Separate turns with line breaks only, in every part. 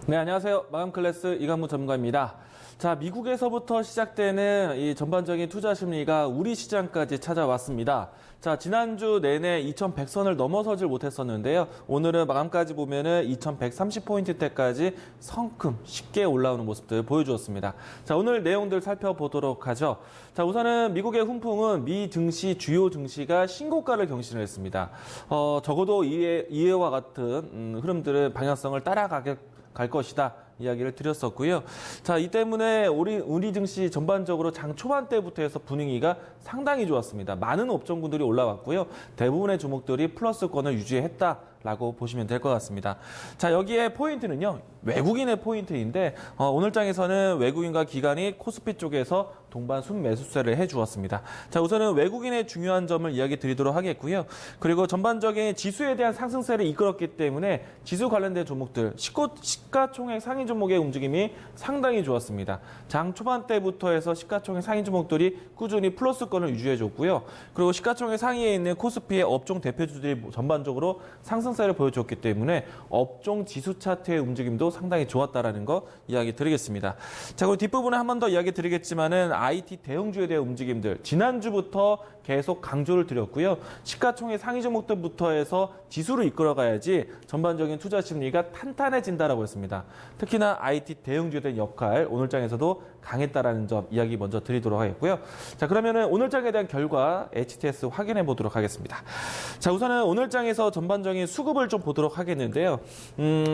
네, 안녕하세요. 마감 클래스 이강무 전문가입니다. 자, 미국에서부터 시작되는 이 전반적인 투자 심리가 우리 시장까지 찾아왔습니다. 자, 지난주 내내 2100선을 넘어서질 못했었는데요. 오늘은 마감까지 보면은 2130포인트대까지 성큼 쉽게 올라오는 모습들 보여주었습니다. 자, 오늘 내용들 살펴보도록 하죠. 자, 우선은 미국의 훈풍은 미 증시, 주요 증시가 신고가를 경신을 했습니다. 적어도 이해와 같은 흐름들은 방향성을 따라갈 것이다. 이야기를 드렸었고요. 자, 이 때문에 우리 증시 전반적으로 장 초반 때부터 해서 분위기가 상당히 좋았습니다. 많은 업종군들이 올라왔고요. 대부분의 종목들이 플러스권을 유지했다라고 보시면 될 것 같습니다. 자, 여기에 포인트는요. 외국인의 포인트인데 오늘 장에서는 외국인과 기관이 코스피 쪽에서 동반 순매수세를 해주었습니다. 자, 우선은 외국인의 중요한 점을 이야기 드리도록 하겠고요. 그리고 전반적인 지수에 대한 상승세를 이끌었기 때문에 지수 관련된 종목들, 시가총액 상위 종목의 움직임이 상당히 좋았습니다. 장 초반 때부터 해서 시가총액 상위 종목들이 꾸준히 플러스권을 유지해줬고요. 그리고 시가총액 상위에 있는 코스피의 업종 대표주들이 전반적으로 상승세를 보여줬기 때문에 업종 지수 차트의 움직임도 상당히 좋았다라는 거 이야기 드리겠습니다. 자, 그리고 뒷부분에 한 번 더 이야기 드리겠지만은 IT 대형주에 대한 움직임들 지난주부터 계속 강조를 드렸고요. 시가총액 상위 종목들부터 해서 지수를 이끌어가야지 전반적인 투자 심리가 탄탄해진다라고 했습니다. 특히나 IT 대형주에 대한 역할 오늘 장에서도 강했다라는 점 이야기 먼저 드리도록 하겠고요. 자, 그러면은 오늘 장에 대한 결과 HTS 확인해 보도록 하겠습니다. 자, 우선은 오늘 장에서 전반적인 수급을 좀 보도록 하겠는데요.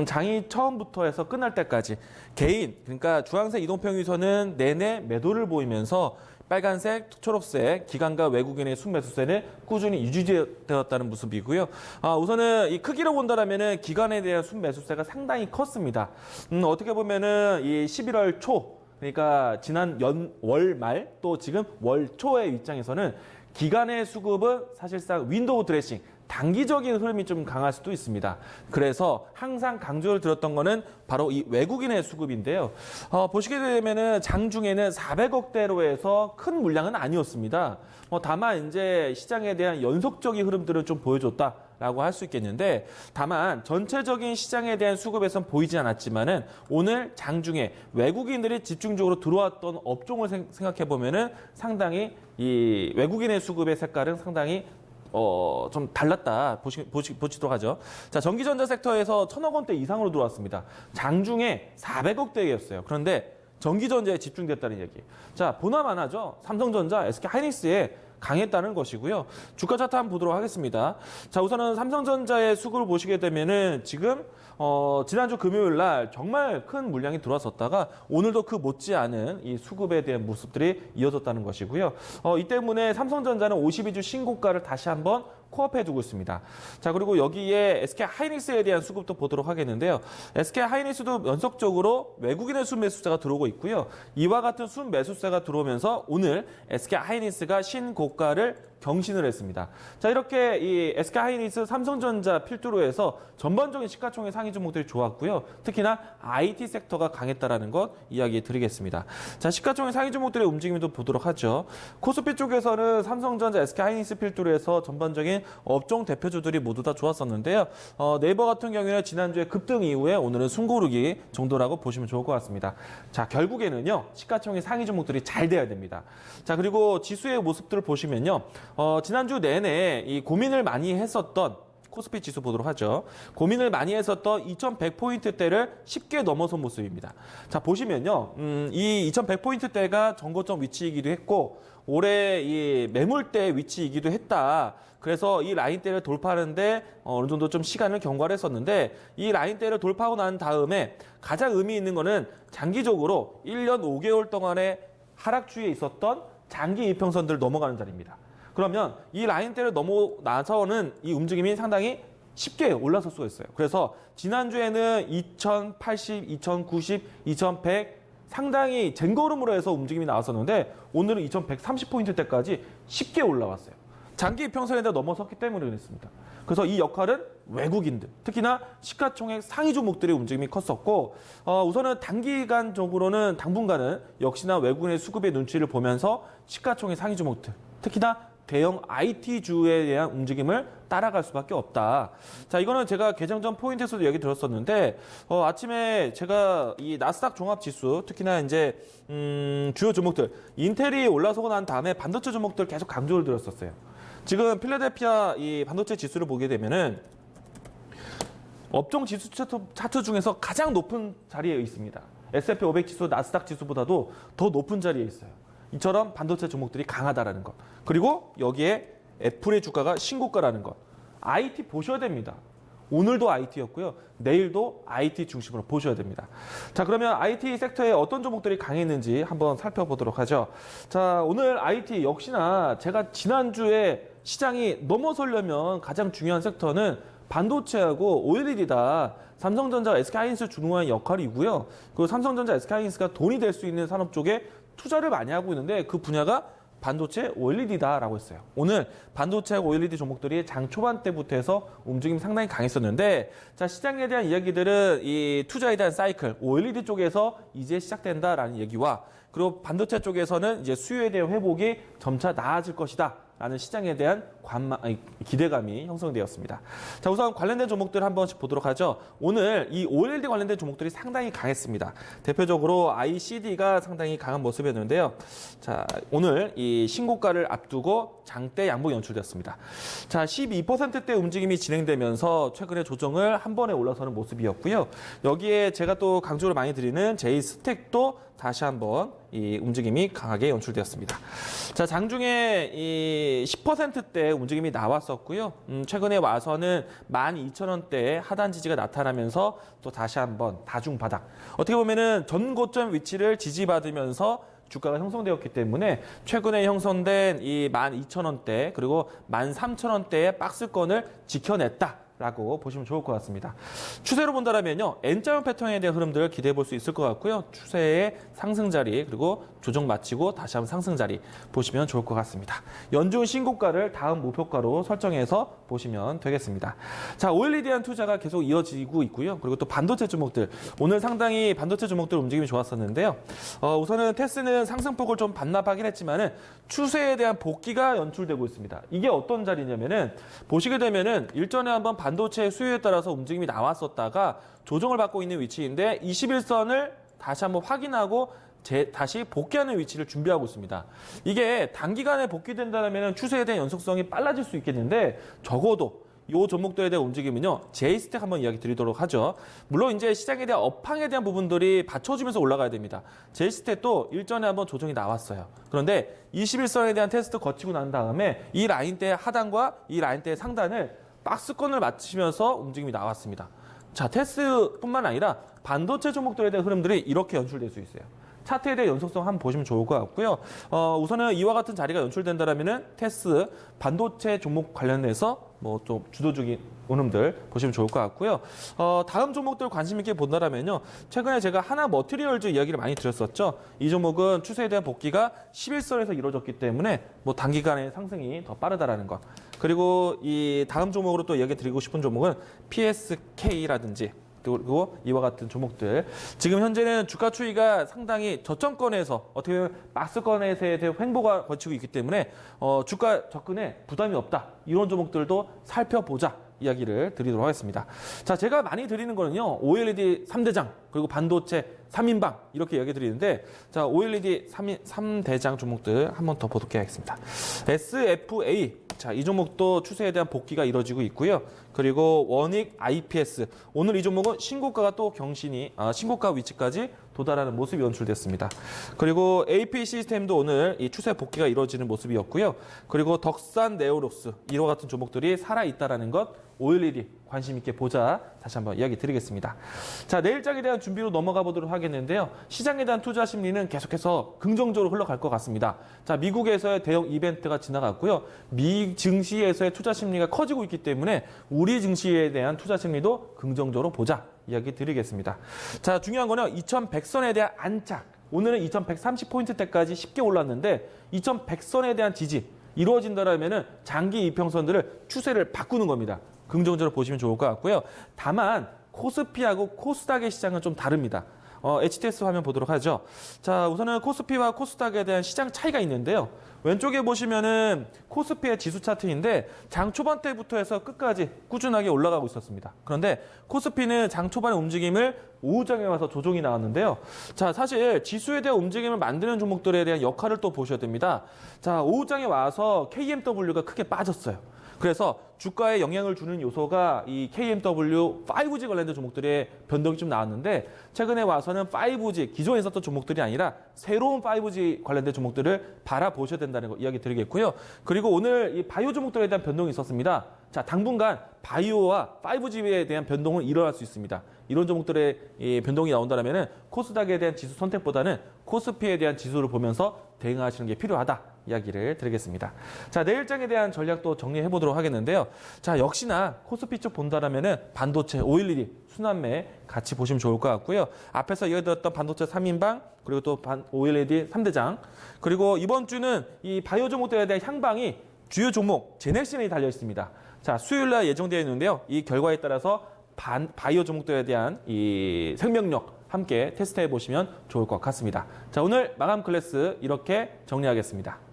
장이 처음부터 해서 끝날 때까지 개인, 그러니까 주황색 이동평균선은 내내 매도를 보이면서 빨간색, 초록색 기관과 외국인의 순매수세는 꾸준히 유지되었다는 모습이고요. 우선은 이 크기로 본다면은 기관에 대한 순매수세가 상당히 컸습니다. 어떻게 보면은 이 11월 초, 그러니까 지난 월 말 또 지금 월 초의 입장에서는 기관의 수급은 사실상 윈도우 드레싱, 단기적인 흐름이 좀 강할 수도 있습니다. 그래서 항상 강조를 드렸던 거는 바로 이 외국인의 수급인데요. 보시게 되면은 장중에는 400억대로 해서 큰 물량은 아니었습니다. 다만 이제 시장에 대한 연속적인 흐름들을 좀 보여줬다라고 할 수 있겠는데, 다만 전체적인 시장에 대한 수급에선 보이지 않았지만은 오늘 장중에 외국인들이 집중적으로 들어왔던 업종을 생각해 보면은 상당히 이 외국인의 수급의 색깔은 상당히 좀 달랐다 보시도록 하죠. 자, 전기전자 섹터에서 1000억 원대 이상으로 들어왔습니다. 장중에 400억대였어요. 그런데 전기전자에 집중됐다는 얘기. 자, 보나마나죠. 삼성전자, SK하이닉스에 강했다는 것이고요. 주가 차트 한번 보도록 하겠습니다. 자, 우선은 삼성전자의 수급을 보시게 되면은 지금 지난주 금요일 날 정말 큰 물량이 들어왔었다가 오늘도 그 못지않은 이 수급에 대한 모습들이 이어졌다는 것이고요. 이 때문에 삼성전자는 52주 신고가를 다시 한번 코앞에 두고 있습니다. 자, 그리고 여기에 SK하이닉스에 대한 수급도 보도록 하겠는데요. SK하이닉스도 연속적으로 외국인의 순매수세가 들어오고 있고요. 이와 같은 순매수세가 들어오면서 오늘 SK하이닉스가 신고가를 경신을 했습니다. 자, 이렇게 이 SK하이닉스, 삼성전자 필두로 해서 전반적인 시가총액 상위 종목들이 좋았고요. 특히나 IT 섹터가 강했다라는 것 이야기 드리겠습니다. 자, 시가총액 상위 종목들의 움직임도 보도록 하죠. 코스피 쪽에서는 삼성전자, SK하이닉스 필두로 해서 전반적인 업종 대표주들이 모두 다 좋았었는데요. 네이버 같은 경우에는 지난주에 급등 이후에 오늘은 숨고르기 정도라고 보시면 좋을 것 같습니다. 자, 결국에는요. 시가총액 상위 종목들이 잘 돼야 됩니다. 자, 그리고 지수의 모습들을 보시면요. 지난주 내내 이 고민을 많이 했었던 코스피 지수 보도록 하죠. 고민을 많이 했었던 2100포인트대를 쉽게 넘어선 모습입니다. 자, 보시면요. 이 2100포인트대가 전고점 위치이기도 했고 올해 이 매물대 위치이기도 했다. 그래서 이 라인대를 돌파하는데 어느 정도 좀 시간을 경과를 했었는데 이 라인대를 돌파하고 난 다음에 가장 의미 있는 거는 장기적으로 1년 5개월 동안의 하락주에 있었던 장기 이평선들 넘어가는 자리입니다. 그러면 이 라인대를 넘어나서는 이 움직임이 상당히 쉽게 올라설 수가 있어요. 그래서 지난주에는 2080, 2090, 2100 상당히 젠걸음으로 해서 움직임이 나왔었는데 오늘은 2130포인트대까지 쉽게 올라왔어요. 장기 이평선에다 넘어섰기 때문에 그랬습니다. 그래서 이 역할은 외국인들, 특히나 시가총액 상위 종목들의 움직임이 컸었고 우선은 단기간적으로는 당분간은 역시나 외국인의 수급의 눈치를 보면서 시가총액 상위 종목들, 특히나 대형 IT주에 대한 움직임을 따라갈 수밖에 없다. 자, 이거는 제가 개장 전 포인트에서도 얘기 들었었는데 아침에 제가 이 나스닥 종합지수 특히나 이제 주요 종목들 인텔이 올라서고 난 다음에 반도체 종목들 계속 강조를 드렸었어요. 지금 필라델피아 이 반도체 지수를 보게 되면은 업종 지수 차트 중에서 가장 높은 자리에 있습니다. S&P 500 지수, 나스닥 지수보다도 더 높은 자리에 있어요. 이처럼 반도체 종목들이 강하다라는 것. 그리고 여기에 애플의 주가가 신고가라는 것. IT 보셔야 됩니다. 오늘도 IT였고요. 내일도 IT 중심으로 보셔야 됩니다. 자, 그러면 IT 섹터에 어떤 종목들이 강했는지 한번 살펴보도록 하죠. 자, 오늘 IT 역시나 제가 지난주에 시장이 넘어서려면 가장 중요한 섹터는 반도체하고 OLED다. 삼성전자, SK하이닉스 중요한 역할이고요. 그 삼성전자, SK하이닉스가 돈이 될 수 있는 산업 쪽에 투자를 많이 하고 있는데 그 분야가 반도체 OLED다라고 했어요. 오늘 반도체 OLED 종목들이 장 초반 때부터 해서 움직임이 상당히 강했었는데 자, 시장에 대한 이야기들은 이 투자에 대한 사이클, OLED 쪽에서 이제 시작된다라는 얘기와 그리고 반도체 쪽에서는 이제 수요에 대한 회복이 점차 나아질 것이다. 라는 시장에 대한 기대감이 형성되었습니다. 자, 우선 관련된 종목들 한 번씩 보도록 하죠. 오늘 이 OLED 관련된 종목들이 상당히 강했습니다. 대표적으로 ICD가 상당히 강한 모습이었는데요. 자, 오늘 이 신고가를 앞두고 장대 양봉이 연출되었습니다. 자, 12%대 움직임이 진행되면서 최근에 조정을 한 번에 올라서는 모습이었고요. 여기에 제가 또 강조를 많이 드리는 제이스택도 다시 한번 이 움직임이 강하게 연출되었습니다. 자, 장중에 이 10%대 움직임이 나왔었고요. 최근에 와서는 12,000원대의 하단 지지가 나타나면서 또 다시 한번 다중 바닥. 어떻게 보면은 전 고점 위치를 지지받으면서 주가가 형성되었기 때문에 최근에 형성된 이 12,000원대 그리고 13,000원대의 박스권을 지켜냈다. 라고 보시면 좋을 것 같습니다. 추세로 본다면요, N자형 패턴에 대한 흐름들을 기대해 볼 수 있을 것 같고요. 추세의 상승 자리 그리고 조정 마치고 다시 한번 상승 자리 보시면 좋을 것 같습니다. 연중 신고가를 다음 목표가로 설정해서 보시면 되겠습니다. 자, OLED에 대한 투자가 계속 이어지고 있고요. 그리고 또 반도체 종목들 오늘 상당히 반도체 종목들 움직임이 좋았었는데요. 우선은 테스는 상승폭을 좀 반납하긴 했지만은 추세에 대한 복귀가 연출되고 있습니다. 이게 어떤 자리냐면은 보시게 되면은 일전에 한번 반도체 수요에 따라서 움직임이 나왔었다가 조정을 받고 있는 위치인데 21선을 다시 한번 확인하고 다시 복귀하는 위치를 준비하고 있습니다. 이게 단기간에 복귀된다면 추세에 대한 연속성이 빨라질 수 있겠는데 적어도 이 종목들에 대한 움직임은요, 제이스택 한번 이야기 드리도록 하죠. 물론 이제 시장에 대한 업황에 대한 부분들이 받쳐주면서 올라가야 됩니다. 제이스택도 일전에 한번 조정이 나왔어요. 그런데 21선에 대한 테스트 거치고 난 다음에 이 라인대 하단과 이 라인대 상단을 박스권을 맞추면서 움직임이 나왔습니다. 자, 테스뿐만 아니라 반도체 종목들에 대한 흐름들이 이렇게 연출될 수 있어요. 차트에 대한 연속성 한번 보시면 좋을 것 같고요. 우선은 이와 같은 자리가 연출된다면은 테스 반도체 종목 관련해서 뭐 좀 주도적인 흐름들 보시면 좋을 것 같고요. 다음 종목들 관심 있게 본다면요. 최근에 제가 하나 머티리얼즈 이야기를 많이 드렸었죠. 이 종목은 추세에 대한 복귀가 11선에서 이루어졌기 때문에 뭐 단기간에 상승이 더 빠르다라는 것. 그리고 이 다음 종목으로 또 이야기 드리고 싶은 종목은 PSK라든지 그리고 이와 같은 종목들. 지금 현재는 주가 추이가 상당히 저점권에서 어떻게 보면 박스권에서의 횡보가 거치고 있기 때문에 주가 접근에 부담이 없다. 이런 종목들도 살펴보자. 이야기를 드리도록 하겠습니다. 자, 제가 많이 드리는 거는요, OLED 3대장, 그리고 반도체 3인방, 이렇게 이야기 드리는데, 자, OLED 3대장 종목들 한 번 더 보도록 하겠습니다. SFA, 자, 이 종목도 추세에 대한 복귀가 이루어지고 있고요. 그리고 원익 IPS, 오늘 이 종목은 신고가가 또 신고가 위치까지 도달하는 모습이 연출됐습니다. 그리고 AP 시스템도 오늘 이 추세 복귀가 이루어지는 모습이었고요. 그리고 덕산 네오록스, 이와 같은 종목들이 살아있다라는 것, OLED 관심 있게 보자 다시 한번 이야기 드리겠습니다. 자, 내일장에 대한 준비로 넘어가 보도록 하겠는데요. 시장에 대한 투자 심리는 계속해서 긍정적으로 흘러갈 것 같습니다. 자, 미국에서의 대형 이벤트가 지나갔고요. 미 증시에서의 투자 심리가 커지고 있기 때문에 우리 증시에 대한 투자 심리도 긍정적으로 보자 이야기 드리겠습니다. 자, 중요한 거는 2100선에 대한 안착. 오늘은 2130포인트대까지 쉽게 올랐는데 2100선에 대한 지지 이루어진다라면은 장기 이평선들을 추세를 바꾸는 겁니다. 긍정적으로 보시면 좋을 것 같고요. 다만 코스피하고 코스닥의 시장은 좀 다릅니다. HTS 화면 보도록 하죠. 자, 우선은 코스피와 코스닥에 대한 시장 차이가 있는데요. 왼쪽에 보시면은 코스피의 지수 차트인데 장 초반 때부터 해서 끝까지 꾸준하게 올라가고 있었습니다. 그런데 코스피는 장 초반의 움직임을 오후장에 와서 조정이 나왔는데요. 자, 사실 지수에 대한 움직임을 만드는 종목들에 대한 역할을 또 보셔야 됩니다. 자, 오후장에 와서 KMW가 크게 빠졌어요. 그래서 주가에 영향을 주는 요소가 이 KMW 5G 관련된 종목들의 변동이 좀 나왔는데 최근에 와서는 5G, 기존에 있었던 종목들이 아니라 새로운 5G 관련된 종목들을 바라보셔야 된다는 거 이야기 드리겠고요. 그리고 오늘 이 바이오 종목들에 대한 변동이 있었습니다. 자, 당분간 바이오와 5G에 대한 변동은 일어날 수 있습니다. 이런 종목들의 이 변동이 나온다면 코스닥에 대한 지수 선택보다는 코스피에 대한 지수를 보면서 대응하시는 게 필요하다. 이야기를 드리겠습니다. 자, 내일장에 대한 전략도 정리해 보도록 하겠는데요. 자, 역시나 코스피 쪽 본다라면은 반도체 511이 순환매 같이 보시면 좋을 것 같고요. 앞에서 이어드렸던 반도체 3인방 그리고 또 511 3대장 그리고 이번 주는 이 바이오 종목들에 대한 향방이 주요 종목 제넥신이 달려 있습니다. 자, 수요일 날 예정되어 있는데요. 이 결과에 따라서 바이오 종목들에 대한 이 생명력 함께 테스트해 보시면 좋을 것 같습니다. 자, 오늘 마감 클래스 이렇게 정리하겠습니다.